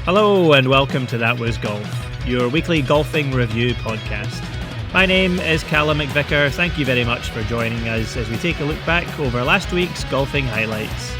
Hello and welcome to That Was Golf, your weekly golfing review podcast. My name is Calum MacVicar. Thank you very much for joining us as we take a look back over last week's golfing highlights.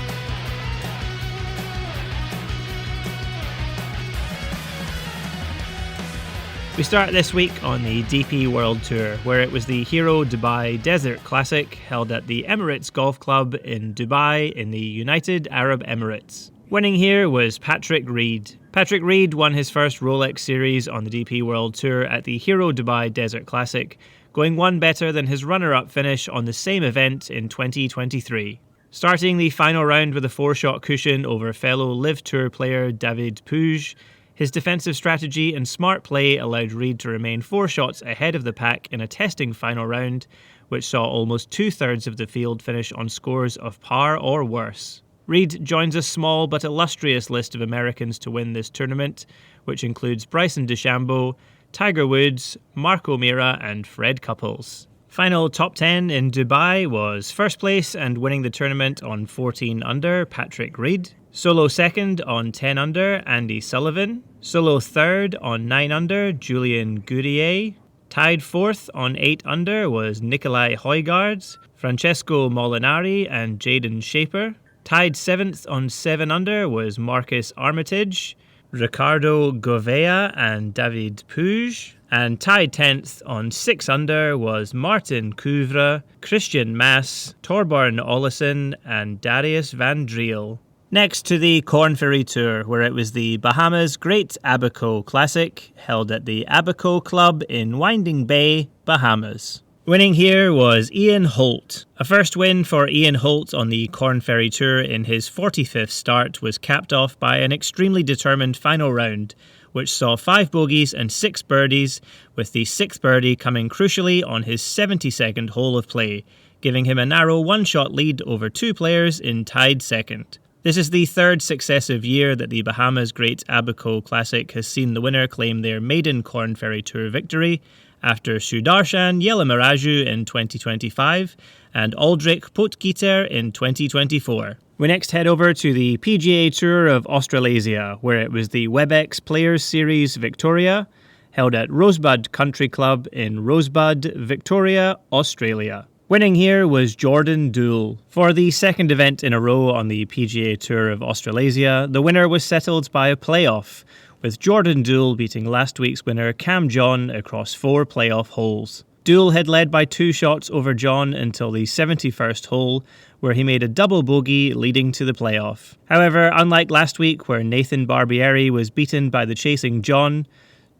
We start this week on the DP World Tour, where it was the Hero Dubai Desert Classic held at the Emirates Golf Club in Dubai in the United Arab Emirates. Winning here was Patrick Reed. Patrick Reed won his first Rolex Series on the DP World Tour at the Hero Dubai Desert Classic, going one better than his runner-up finish on the same event in 2023. Starting the final round with a 4-shot cushion over fellow Live Tour player David Puig, his defensive strategy and smart play allowed Reed to remain 4 shots ahead of the pack in a testing final round, which saw almost 2/3 of the field finish on scores of par or worse. Reed joins a small but illustrious list of Americans to win this tournament, which includes Bryson DeChambeau, Tiger Woods, Mark O'Meara and Fred Couples. Final top 10 in Dubai was first place and winning the tournament on 14 under, Patrick Reed. Solo second on 10 under, Andy Sullivan. Solo third on 9 under, Julian Gourier. Tied fourth on 8 under was Nicolai Højgaard, Francesco Molinari and Jaden Shaper. Tied 7th on 7 under was Marcus Armitage, Ricardo Gouveia and David Puig. And tied 10th on 6 under was Martin Couvre, Christian Maas, Torbjørn Olesen and Darius Van Driel. Next to the Korn Ferry Tour, where it was the Bahamas Great Abaco Classic, held at the Abaco Club in Winding Bay, Bahamas. Winning here was Ian Holt. A first win for Ian Holt on the Korn Ferry Tour in his 45th start was capped off by an extremely determined final round, which saw 5 bogeys and 6 birdies, with the 6th birdie coming crucially on his 72nd hole of play, giving him a narrow 1-shot lead over 2 players in tied second. This is the 3rd successive year that the Bahamas Great Abaco Classic has seen the winner claim their maiden Korn Ferry Tour victory, after Sudarshan Yelamaraju in 2025 and Aldrich Potgieter in 2024. We next head over to the PGA Tour of Australasia, where it was the WebEx Players Series Victoria, held at Rosebud Country Club in Rosebud, Victoria, Australia. Winning here was Jordan Doole. For the second event in a row on the PGA Tour of Australasia, the winner was settled by a playoff, with Jordan Doole beating last week's winner Cam John across 4 playoff holes. Doole had led by 2 shots over John until the 71st hole, where he made a double bogey leading to the playoff. However, unlike last week where Nathan Barbieri was beaten by the chasing John,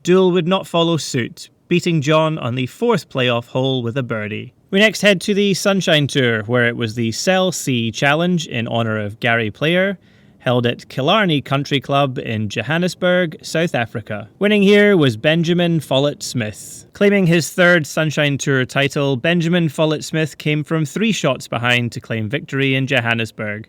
Doole would not follow suit, beating John on the 4th playoff hole with a birdie. We next head to the Sunshine Tour, where it was the Cell C Challenge in honour of Gary Player, held at Killarney Country Club in Johannesburg, South Africa. Winning here was Benjamin Follett-Smith. Claiming his 3rd Sunshine Tour title, Benjamin Follett-Smith came from 3 shots behind to claim victory in Johannesburg.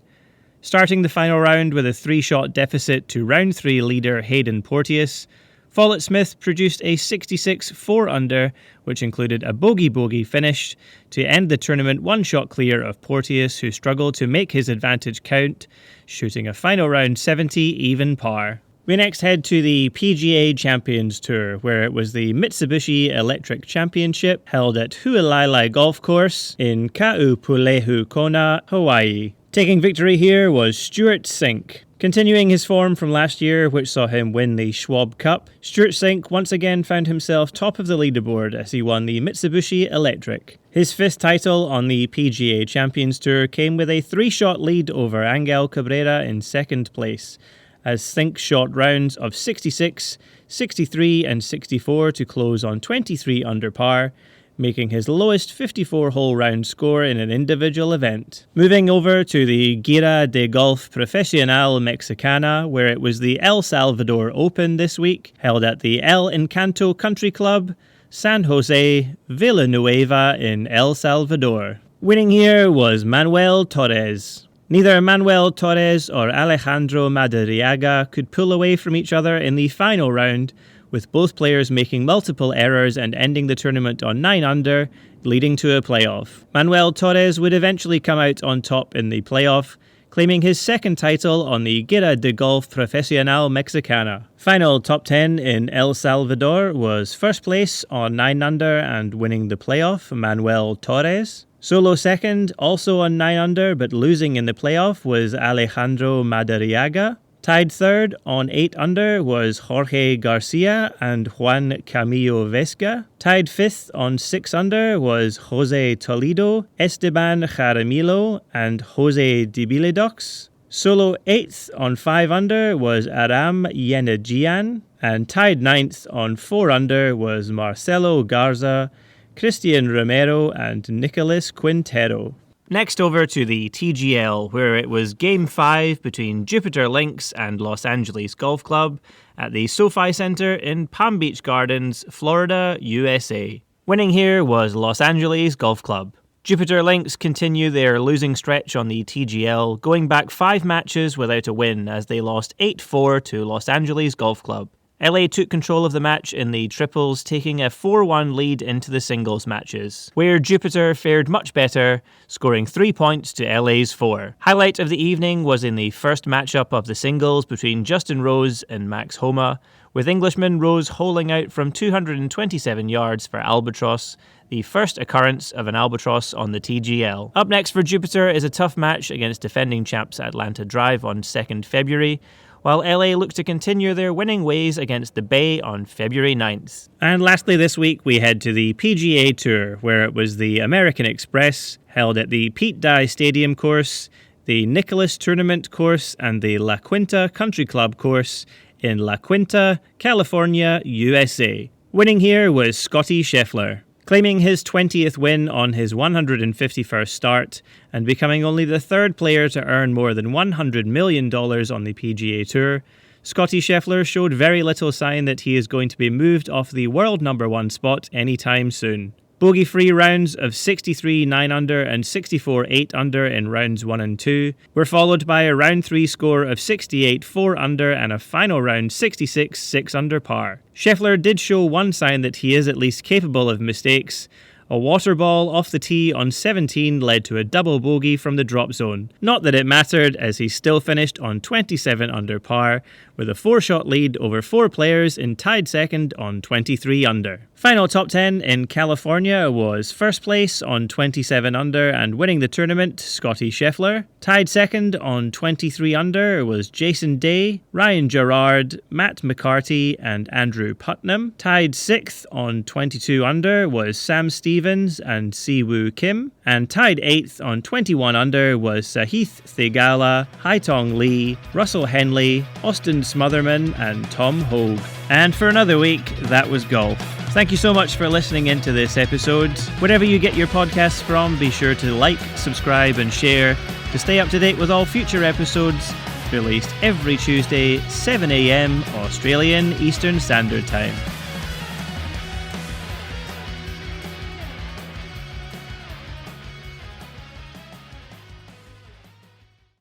Starting the final round with a 3-shot deficit to round 3 leader Hayden Porteous, Follett-Smith produced a 66 4-under, which included a bogey-bogey finish to end the tournament 1 shot clear of Porteous, who struggled to make his advantage count, shooting a final round 70 even par. We next head to the PGA Champions Tour, where it was the Mitsubishi Electric Championship held at Hualalai Golf Course in Ka'upulehu Kona, Hawaii. Taking victory here was Stuart Cink. Continuing his form from last year, which saw him win the Schwab Cup, Stuart Cink once again found himself top of the leaderboard as he won the Mitsubishi Electric. His 5th title on the PGA Champions Tour came with a 3-shot lead over Angel Cabrera in 2nd place, as Cink shot rounds of 66, 63 and 64 to close on 23 under par, making his lowest 54-hole round score in an individual event. Moving over to the Gira de Golf Proffesional Mexicana, where it was the El Salvador Open this week, held at the El Encanto Country Club, San Jose, Villanueva in El Salvador. Winning here was Manuel Torres. Neither Manuel Torres or Alejandro Madariaga could pull away from each other in the final round, with both players making multiple errors and ending the tournament on 9 under, leading to a playoff. Manuel Torres would eventually come out on top in the playoff, claiming his second title on the Gira de Golf Proffesional Mexicana. Final top 10 in El Salvador was first place on 9 under and winning the playoff, Manuel Torres. Solo second, also on 9 under but losing in the playoff, was Alejandro Madariaga. Tied third on 8 under was Jorge Garcia and Juan Camilo Vesga. Tied fifth on 6 under was Jose Toledo, Esteban Jaramillo and Jose Dibiledox. Solo 8th on 5 under was Aram Yenejian, and tied 9th on 4 under was Marcelo Garza, Christian Romero and Nicolas Quintero. Next over to the TGL, where it was Game 5 between Jupiter Links and Los Angeles Golf Club at the SoFi Center in Palm Beach Gardens, Florida, USA. Winning here was Los Angeles Golf Club. Jupiter Links continue their losing stretch on the TGL, going back 5 matches without a win as they lost 8-4 to Los Angeles Golf Club. LA took control of the match in the triples, taking a 4-1 lead into the singles matches, where Jupiter fared much better, scoring 3 points to LA's 4. Highlight of the evening was in the first matchup of the singles between Justin Rose and Max Homa, with Englishman Rose holing out from 227 yards for Albatross, the first occurrence of an Albatross on the TGL. Up next for Jupiter is a tough match against defending champs Atlanta Drive on 2nd February, while LA look to continue their winning ways against the Bay on February 9th. And lastly this week we head to the PGA Tour, where it was the American Express, held at the Pete Dye Stadium course, the Nicholas Tournament course and the La Quinta Country Club course in La Quinta, California, USA. Winning here was Scottie Scheffler, claiming his 20th win on his 151st start and becoming only the 3rd player to earn more than $100 million on the PGA Tour. Scottie Scheffler showed very little sign that he is going to be moved off the world number 1 spot anytime soon. Bogey-free rounds of 63 9 under and 64 8 under in rounds 1 and 2 were followed by a round 3 score of 68 4 under and a final round 66 6 under par. Scheffler did show one sign that he is at least capable of mistakes. A water ball off the tee on 17 led to a double bogey from the drop zone. Not that it mattered, as he still finished on 27 under par, with a 4-shot lead over 4 players and tied second on 23 under. Final top 10 in California was first place on 27 under and winning the tournament, Scottie Scheffler. Tied second on 23 under was Jason Day, Ryan Gerard, Matt McCarty and Andrew Putnam. Tied 6th on 22 under was Sam Stevens and Siwoo Kim. And tied 8th on 21 under was Sahith Theegala, Haitong Lee, Russell Henley, Austin Smotherman and Tom Hogue. And for another week, that was golf. Thank you so much for listening into this episode. Wherever you get your podcasts from, be sure to like, subscribe and share to stay up to date with all future episodes released every Tuesday, 7 a.m. Australian Eastern Standard Time.